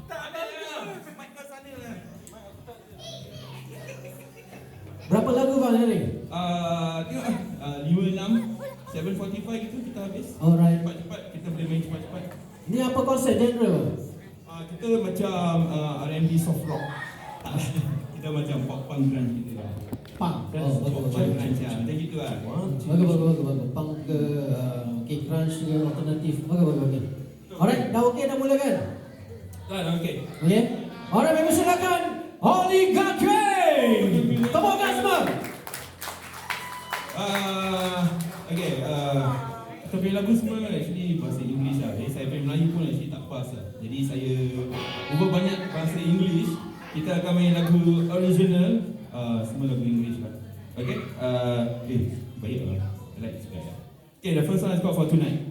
Tak ada lah. Mic kau sana lah. Berapa lagu bang hari ni? Tengok lah. 5, 6, 7:45 gitu kita habis. Alright. Cepat-cepat, kita boleh main cepat-cepat. Ni apa konsep genre? Kita macam R&B soft rock. Kita macam pop punk grunge gitu lah. Punk. Pop Bagus. punk grunge lah. Macam gitu lah. Bagus. Punk ke okay, grunge ke alternatif. Bagus. Alright, dah okey dah mulakan? Dah okey. Okey. Alright, kami silakan Oligarchy. Temukan semua. Okay, kita punya lagu semua actually bahasa English lah. Jadi saya punya Melayu pun actually tak pas lah. Jadi saya ubah banyak bahasa English. Kita akan main lagu original, semua lagu English lah. Okay, baik lah. I like this guy. Okay, the first one is called For Tonight.